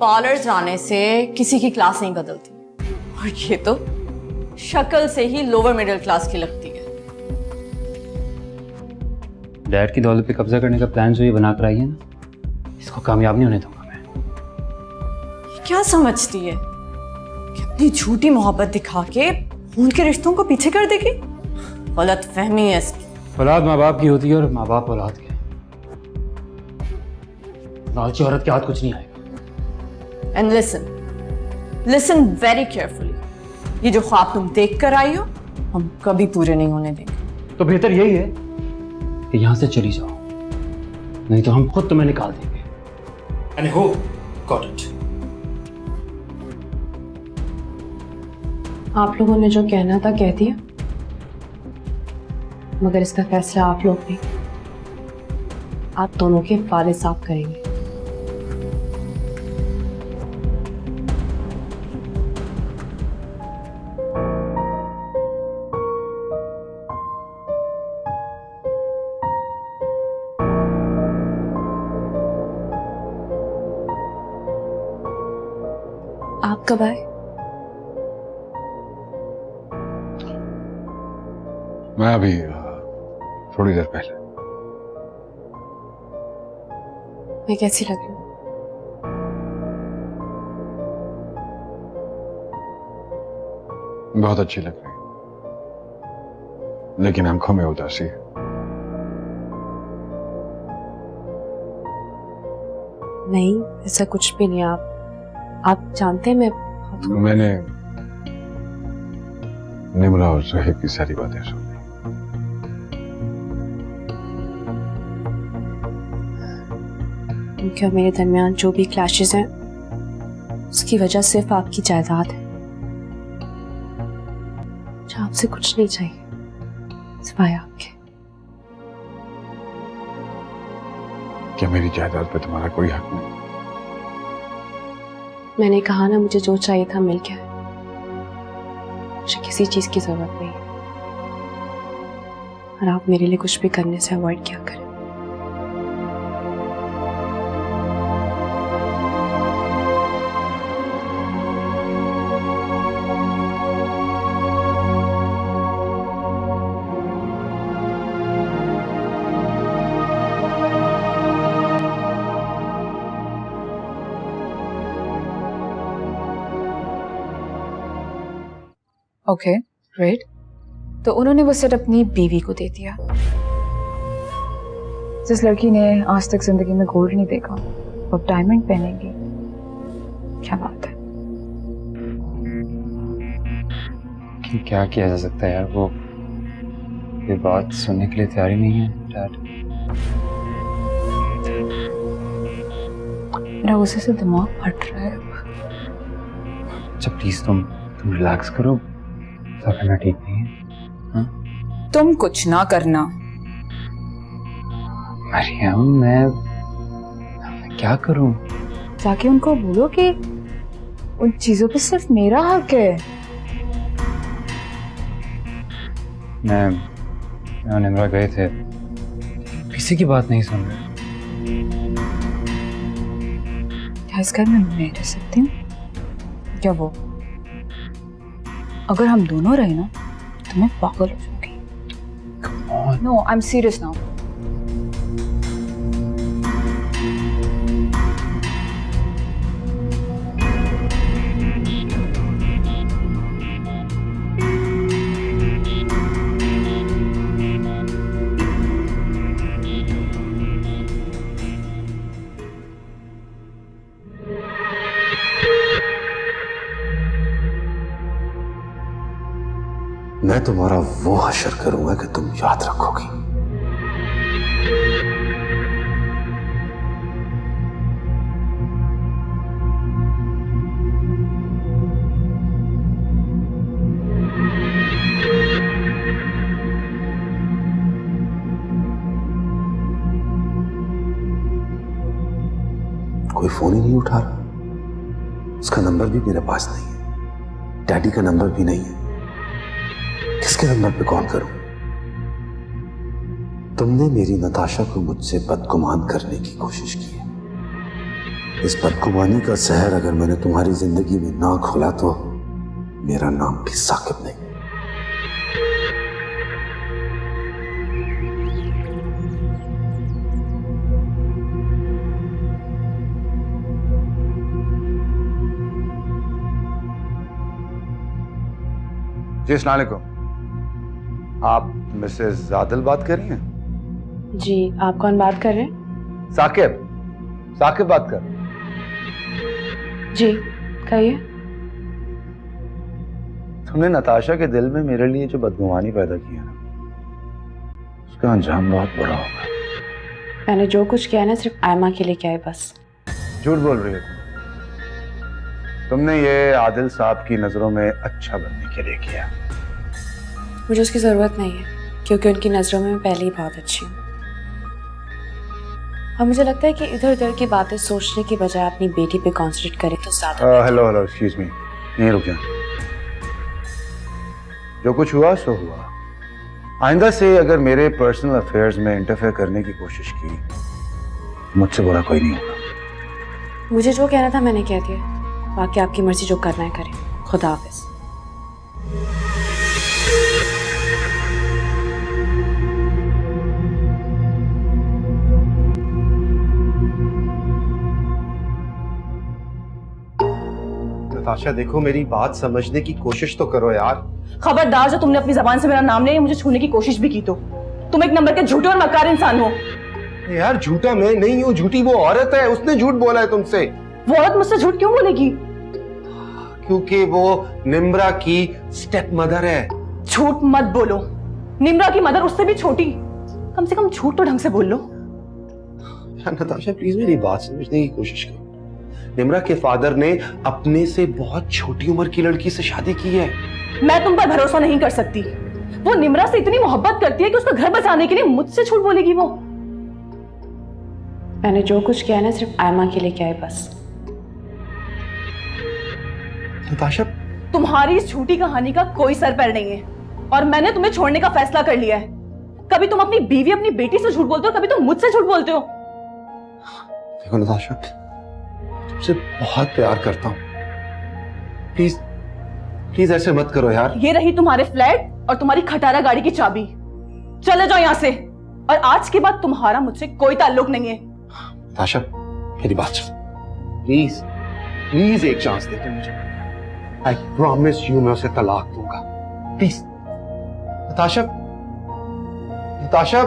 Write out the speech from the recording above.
Parlour जाने से किसी की क्लास नहीं बदलती, और ये तो शक्ल से ही लोअर मिडिल क्लास की लगती है। डैड की दौलत पे कब्जा करने का प्लान जो ये बना कर आई है ना, इसको कामयाब नहीं होने दूंगा मैं। क्या समझती है कि अपनी झूठी मोहब्बत दिखा के उनके रिश्तों को पीछे कर देगी? गलत फहमी है इसकी। औलाद माँ बाप की होती है और माँ बाप औलाद के। लालची औरत के हाथ कुछ नहीं आएगा। And listen very carefully. ये जो ख्वाब तुम देख कर आई हो, हम कभी पूरे नहीं होने देंगे। तो बेहतर यही है कि यहाँ से चली जाओ, नहीं तो हम खुद तुम्हें निकाल देंगे। And I hope you got it. आप लोगों ने जो कहना था कह दिया, मगर इसका फैसला आप लोग नहीं, आप दोनों के वालिद साहब करेंगे। आप कब आए? मैं अभी थोड़ी देर पहले। मैं कैसी लग रही हूँ? बहुत अच्छी लग रही, लेकिन आंखों में उदासी है। नहीं, ऐसा कुछ भी नहीं। आप जानते हैं मैंने निम्रा और ज़ोहेब की सारी बातें सुनी। उनके और मेरे दरमियान जो भी क्लैशेस हैं, उसकी वजह सिर्फ आपकी जायदाद है। मुझे आपसे कुछ नहीं चाहिए सिवाय आपके। क्या मेरी जायदाद पे तुम्हारा कोई हक नहीं? मैंने कहा ना, मुझे जो चाहिए था मिल गया। मुझे किसी चीज की जरूरत नहीं है, और आप मेरे लिए कुछ भी करने से अवॉइड क्या करें। Okay, great. तो उन्होंने वो सेट अपनी बीवी को दे दिया। जिस लड़की ने आज तक जिंदगी में गोल्ड नहीं देखा, वो डायमंड पहनेगी। क्या बात है। क्या किया जा सकता है यार, वो ये बात सुनने के लिए तैयार ही नहीं है डैड। मेरा गुस्से से दिमाग फट रहा है। अच्छा प्लीज तुम रिलैक्स करो, सब करना ठीक नहीं है। हाँ? तुम कुछ ना करना। मरियम, मैं क्या करूं? जाके उनको बोलो कि उन चीजों पे सिर्फ मेरा हक है। मैं निम्रा गए थे, किसी की बात नहीं सुन रहे। क्या इस घर में मैं रह सकती हूँ क्या? वो अगर हम दोनों रहे ना, तो मैं पागल हो जाऊंगी। No, I am serious now. मैं तुम्हारा वो हशर करूंगा कि तुम याद रखोगी। कोई फोन ही नहीं उठा रहा। उसका नंबर भी मेरे पास नहीं है, डैडी का नंबर भी नहीं है। किसके नंबर पे कॉल करूं? तुमने मेरी नताशा को मुझसे बदगुमान करने की कोशिश की है, इस बदगुमानी का जहर अगर मैंने तुम्हारी जिंदगी में ना खोला तो मेरा नाम भी साकिब नहीं। जी अस्सलाम वालेकुम। आप मिसेस जादिल बात कर रही हैं? जी, आप कौन बात कर रहे हैं? साकिब बात कर। जी, कहिए। तुमने नताशा के दिल में मेरे लिए जो बदगुमानी पैदा की है ना, उसका अंजाम बहुत बुरा होगा। मैंने जो कुछ किया ना सिर्फ आयमा के लिए किया है बस। झूठ बोल रही हो तुमने ये आदिल साहब की नजरों में अच्छा बनने के लिए किया। मुझे उसकी ज़रूरत नहीं है क्योंकि उनकी नज़रों में मैं पहले ही बहुत अच्छी हूँ। और मुझे लगता है कि इधर उधर की बातें सोचने की बजाय अपनी बेटी पे कॉन्सेंट्रेट करें तो ज़्यादा। हेलो एक्सक्यूज मी, यहीं रुक जाए। जो कुछ हुआ सो हुआ। आइंदा से अगर मेरे पर्सनल अफेयर्स में इंटरफेयर करने की कोशिश की, मुझसे बुरा कोई नहीं होगा। मुझे जो कहना था मैंने कह दिया, बाकी आपकी मर्जी, जो करना है करें। खुदा हाफिज। नताशा देखो, मेरी बात समझने की कोशिश तो करो यार। खबरदार, जो तुमने अपनी जबान से मेरा नाम लिया, मुझे छूने की कोशिश भी की तो तुम एक नंबर के झूठे और मक्कार इंसान हो। यार झूठा मैं नहीं हूँ, झूठी वो औरत है, उसने झूठ बोला है तुमसे। वो औरत मुझसे झूठ क्यों बोलेगी? क्योंकि वो निम्रा की स्टेप मदर है। झूठ मत बोलो, निम्रा की मदर उससे भी छोटी। कम से कम झूठ तो ढंग से बोल लो। यार नताशा प्लीज मेरी बात समझने की कोशिश करो। निम्रा के फादर ने अपने से बहुत छोटी उम्र की लड़की से शादी की है। मैं तुम पर भरोसा नहीं कर सकती। वो निम्रा से इतनी मोहब्बत करती है कि उसका घर बचाने के लिए मुझसे झूठ बोलेगी वो। मैंने जो कुछ किया है ना सिर्फ आयमा के लिए किया है बस। नताशा तुम्हारी इस झूठी कहानी का कोई सर पैर नहीं है और मैंने तुम्हें छोड़ने का फैसला कर लिया है। कभी तुम अपनी बीवी, अपनी बेटी से झूठ बोलते हो, कभी तुम मुझसे झूठ बोलते हो। देखो नताशा, तुमसे बहुत प्यार करता हूँ, प्लीज प्लीज ऐसे मत करो यार। ये रही तुम्हारे फ्लैट और तुम्हारी खटारा गाड़ी की चाबी। चले जाओ यहाँ से, और आज के बाद तुम्हारा मुझसे कोई ताल्लुक नहीं है। नताशा मेरी बात सुन, प्लीज प्लीज एक चांस दे दो मुझे। आई प्रॉमिस यू मैं उसे तलाक दूंगा। प्लीज नताशा, नताशा